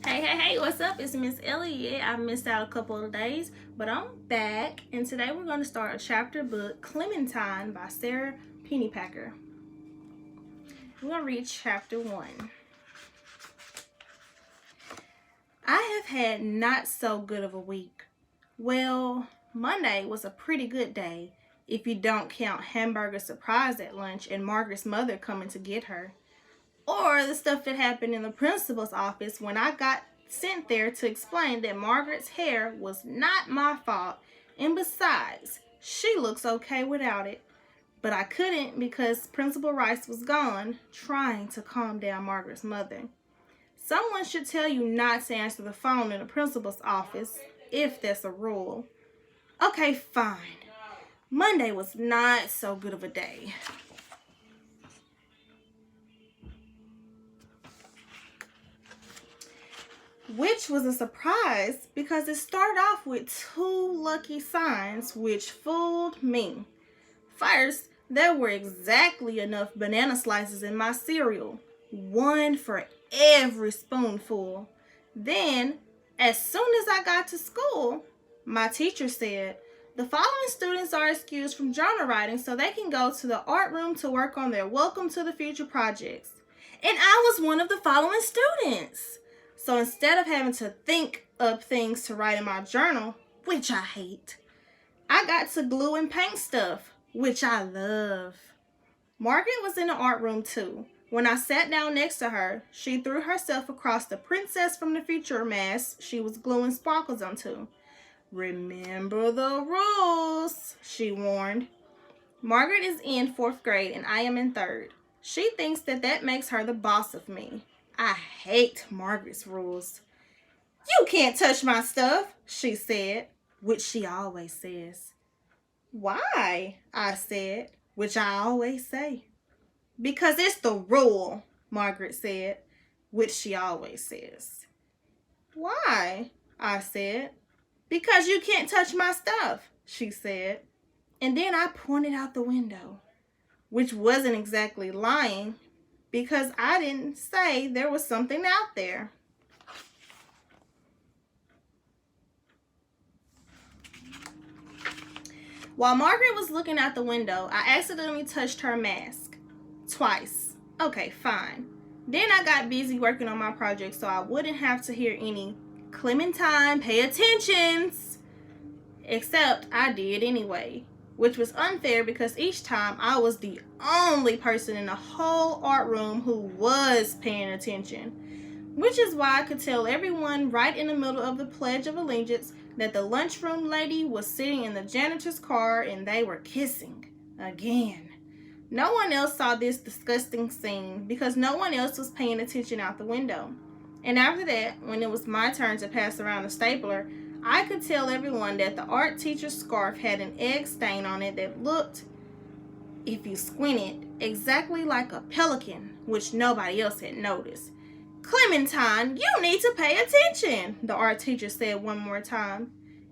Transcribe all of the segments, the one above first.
Hey, what's up? It's Miss Elliott. I missed out a couple of days, but I'm back, and today we're going to start a chapter book, Clementine by Sara Pennypacker. We're going to read chapter 1. I have had not so good of a week. Well, Monday was a pretty good day, if you don't count hamburger surprise at lunch and Margaret's mother coming to get her. Or the stuff that happened in the principal's office when I got sent there to explain that Margaret's hair was not my fault, and besides, she looks okay without it. But I couldn't because Principal Rice was gone, trying to calm down Margaret's mother. Someone should tell you not to answer the phone in the principal's office, if that's a rule. Okay, fine. Monday was not so good of a day. Which was a surprise because it started off with 2 lucky signs, which fooled me. First, there were exactly enough banana slices in my cereal, 1 for every spoonful. Then, as soon as I got to school, my teacher said, "The following students are excused from journal writing so they can go to the art room to work on their Welcome to the Future projects." And I was one of the following students. So instead of having to think up things to write in my journal, which I hate, I got to glue and paint stuff, which I love. Margaret was in the art room too. When I sat down next to her, she threw herself across the Princess from the Future mask she was gluing sparkles onto. "Remember the rules," she warned. Margaret is in 4th grade and I am in 3rd. She thinks that makes her the boss of me. I hate Margaret's rules. "You can't touch my stuff," she said, which she always says. "Why?" I said, which I always say. "Because it's the rule," Margaret said, which she always says. "Why?" I said. "Because you can't touch my stuff," she said. And then I pointed out the window, which wasn't exactly lying, because I didn't say there was something out there. While Margaret was looking out the window, I accidentally touched her mask. Twice. Okay, fine. Then I got busy working on my project so I wouldn't have to hear any "Clementine, pay attentions." Except I did anyway, which was unfair because each time I was the only person in the whole art room who was paying attention. Which is why I could tell everyone right in the middle of the Pledge of Allegiance that the lunchroom lady was sitting in the janitor's car and they were kissing again. No one else saw this disgusting scene because no one else was paying attention out the window. And after that, when it was my turn to pass around the stapler, I could tell everyone that the art teacher's scarf had an egg stain on it that looked, if you squinted, exactly like a pelican, which nobody else had noticed. "Clementine, you need to pay attention," the art teacher said one more time.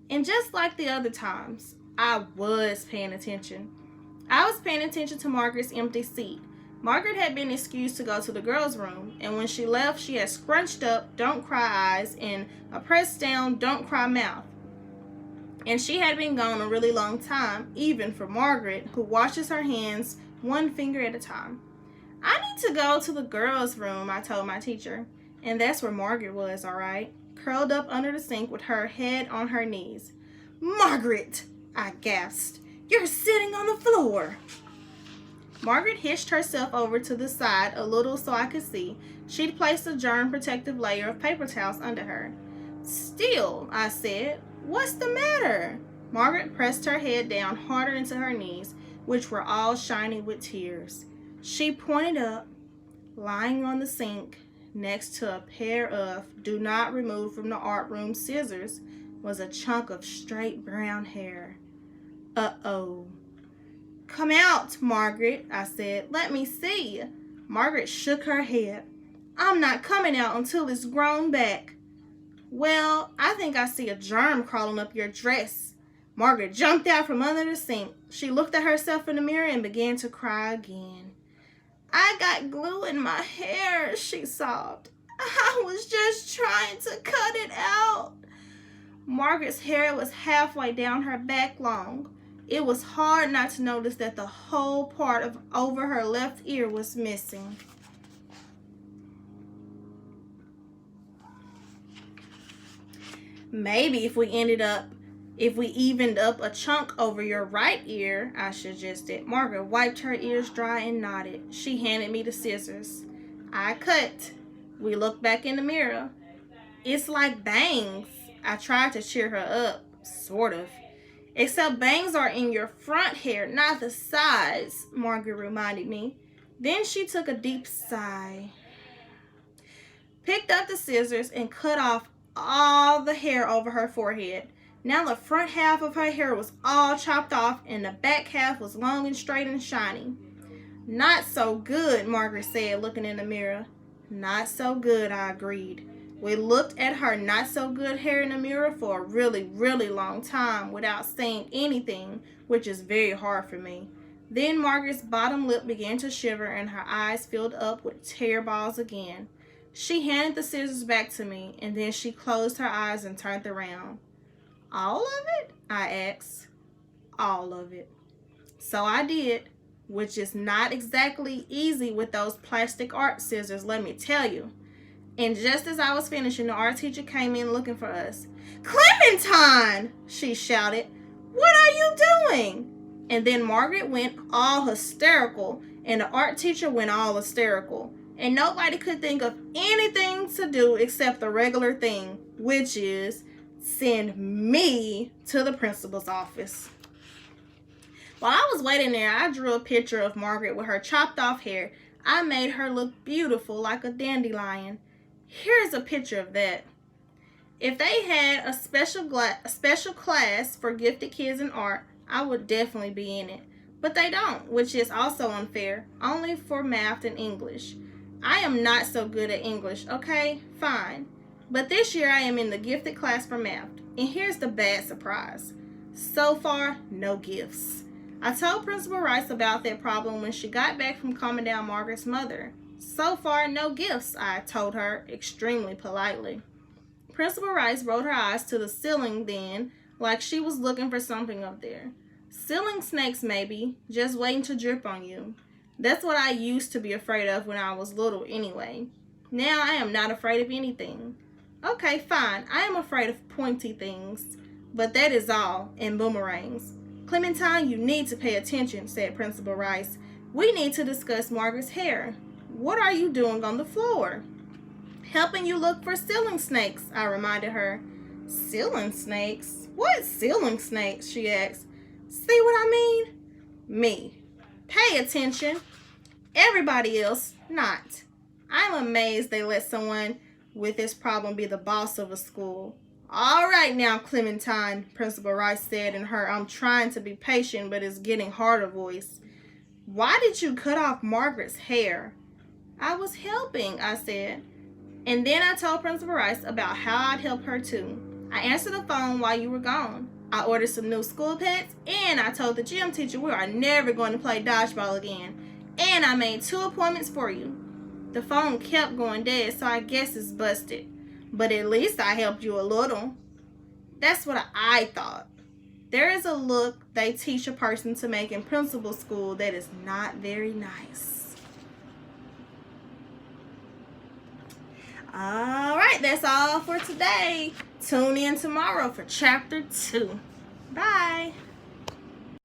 And just like the other times, I was paying attention. I was paying attention to Margaret's empty seat. Margaret had been excused to go to the girls' room, and when she left, she had scrunched up, don't cry eyes, and a pressed down, don't cry mouth. And she had been gone a really long time, even for Margaret, who washes her hands 1 finger at a time. "I need to go to the girls' room," I told my teacher. And that's where Margaret was, all right, curled up under the sink with her head on her knees. "Margaret," I gasped, "you're sitting on the floor." Margaret hitched herself over to the side a little so I could see. She'd placed a germ-protective layer of paper towels under her. "Still," I said, "what's the matter?" Margaret pressed her head down harder into her knees, which were all shiny with tears. She pointed up. Lying on the sink, next to a pair of "do not remove from the art room" scissors, was a chunk of straight brown hair. Uh-oh. "Come out, Margaret," I said. "Let me see." Margaret shook her head. "I'm not coming out until it's grown back." "Well, I think I see a germ crawling up your dress." Margaret jumped out from under the sink. She looked at herself in the mirror and began to cry again. "I got glue in my hair," she sobbed. I was just trying to cut it out. Margaret's hair was halfway down her back long. It was hard not to notice that the whole part of over her left ear was missing. Maybe if we evened up a chunk over your right ear, I suggested. Margaret wiped her ears dry and nodded. She handed me the scissors. I cut. We looked back in the mirror. It's like bangs. I tried to cheer her up, sort of. Except bangs are in your front hair, not the sides, Margaret reminded me. Then she took a deep sigh, picked up the scissors, and cut off all the hair over her forehead. Now the front half of her hair was all chopped off and the back half was long and straight and shiny. Not so good, Margaret said, looking in the mirror. Not so good, I agreed. We looked at her not so good hair in the mirror for a really, really long time without saying anything, which is very hard for me. Then Margaret's bottom lip began to shiver and her eyes filled up with tear balls again. She handed the scissors back to me, and then she closed her eyes and turned around. All of it? I asked. All of it. So I did, which is not exactly easy with those plastic art scissors, let me tell you. And just as I was finishing, the art teacher came in looking for us. Clementine! She shouted. What are you doing? And then Margaret went all hysterical, and the art teacher went all hysterical. And nobody could think of anything to do except the regular thing, which is send me to the principal's office. While I was waiting there, I drew a picture of Margaret with her chopped off hair. I made her look beautiful like a dandelion. Here's a picture of that. If they had a special class for gifted kids in art, I would definitely be in it. But they don't, which is also unfair, only for math and English. I am not so good at English, okay? Fine. But this year I am in the gifted class for math. And here's the bad surprise. So far, no gifts. I told Principal Rice about that problem when she got back from calming down Margaret's mother. So far, no gifts, I told her, extremely politely. Principal Rice rolled her eyes to the ceiling then, like she was looking for something up there. Ceiling snakes, maybe, just waiting to drip on you. That's what I used to be afraid of when I was little anyway. Now I am not afraid of anything. Okay, fine, I am afraid of pointy things. But that is all, and boomerangs. Clementine, you need to pay attention, said Principal Rice. We need to discuss Margaret's hair. What are you doing on the floor? Helping you look for ceiling snakes, I reminded her. Ceiling snakes? What ceiling snakes? She asked. See what I mean? Me. Pay attention. Everybody else, not. I'm amazed they let someone with this problem be the boss of a school. All right now, Clementine, Principal Rice said in her I'm trying to be patient but it's getting harder voice. Why did you cut off Margaret's hair? I was helping, I said. And then I told Principal Rice about how I'd help her too. I answered the phone while you were gone. I ordered some new school pets, and I told the gym teacher we are never going to play dodgeball again. And I made 2 appointments for you. The phone kept going dead, so I guess it's busted. But at least I helped you a little. That's what I thought. There is a look they teach a person to make in principal school that is not very nice. All right, that's all for today. Tune in tomorrow for chapter 2. Bye.